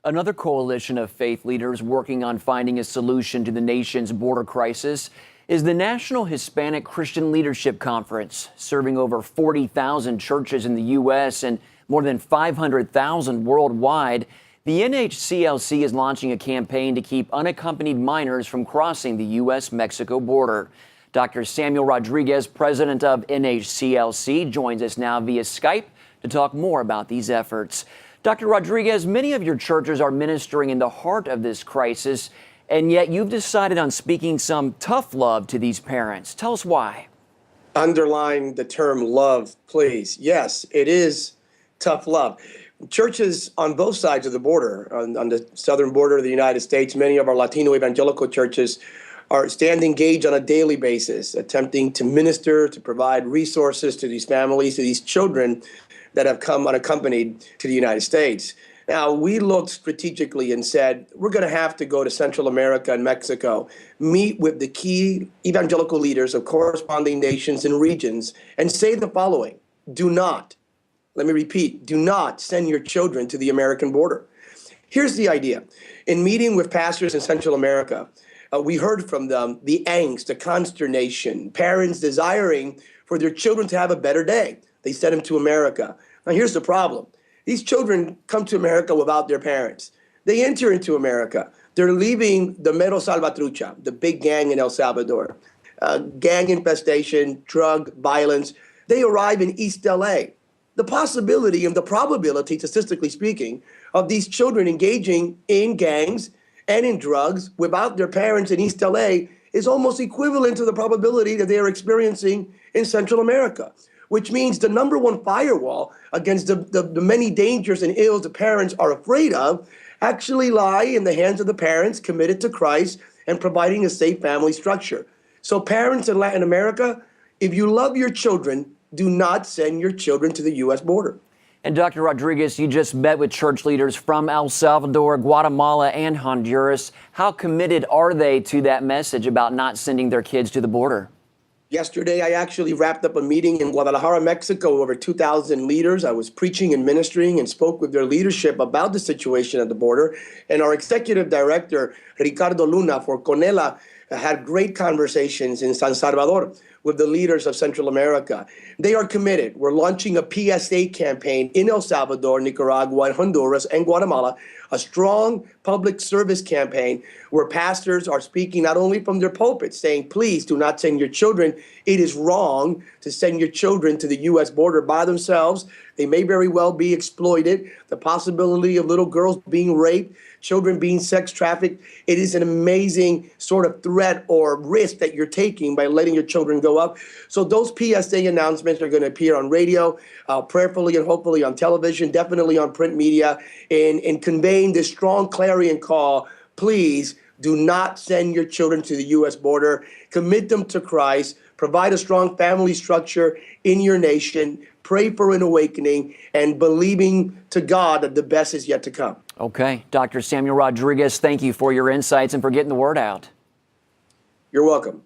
Another coalition of faith leaders working on finding a solution to the nation's border crisis is the National Hispanic Christian Leadership Conference, serving over 40,000 churches in the U.S. and more than 500,000 worldwide. The NHCLC is launching a campaign to keep unaccompanied minors from crossing the U.S.-Mexico border. Dr. Samuel Rodriguez, president of NHCLC, joins us now via Skype to talk more about these efforts. Dr. Rodriguez, many of your churches are ministering in the heart of this crisis, and yet you've decided on speaking some tough love to these parents. Tell us why. Underline the term love, please. Yes, it is tough love. Churches on both sides of the border, on the southern border of the United States, many of our Latino evangelical churches stand engaged on a daily basis, attempting to minister, to provide resources to these families, to these children that have come unaccompanied to the United States. Now, we looked strategically and said, we're going to have to go to Central America and Mexico, meet with the key evangelical leaders of corresponding nations and regions, and say the following: do not, let me repeat, do not send your children to the American border. Here's the idea. In meeting with pastors in Central America, we heard from them the angst, the consternation, parents desiring for their children to have a better day. They sent them to America. Now, here's the problem. These children come to America without their parents. They enter into America. They're leaving the Mero Salvatrucha, the big gang in El Salvador. Gang infestation, drug violence. They arrive in East LA. The possibility and the probability, statistically speaking, of these children engaging in gangs and in drugs without their parents in East LA is almost equivalent to the probability that they are experiencing in Central America, which means the number one firewall against the many dangers and ills the parents are afraid of actually lie in the hands of the parents committed to Christ and providing a safe family structure. So parents in Latin America, if you love your children, do not send your children to the U.S. border. And Dr. Rodriguez, you just met with church leaders from El Salvador, Guatemala, and Honduras. How committed are they to that message about not sending their kids to the border? Yesterday, I actually wrapped up a meeting in Guadalajara, Mexico, over 2,000 leaders. I was preaching and ministering and spoke with their leadership about the situation at the border. And our executive director, Ricardo Luna, for Conela, had great conversations in San Salvador with the leaders of Central America. They are committed. We're launching a PSA campaign in El Salvador, Nicaragua, Honduras, and Guatemala, a strong public service campaign where pastors are speaking not only from their pulpits, saying, please do not send your children. It is wrong to send your children to the U.S. border by themselves. They may very well be exploited. The possibility of little girls being raped, children being sex trafficked. It is an amazing sort of threat or risk that you're taking by letting your children go up. So those PSA announcements are going to appear on radio, prayerfully and hopefully on television, definitely on print media, in conveying this strong clarion call: please do not send your children to the U.S. border. Commit them to Christ. Provide a strong family structure in your nation. Pray for an awakening and believing to God that the best is yet to come. Okay. Dr. Samuel Rodriguez, thank you for your insights and for getting the word out. You're welcome.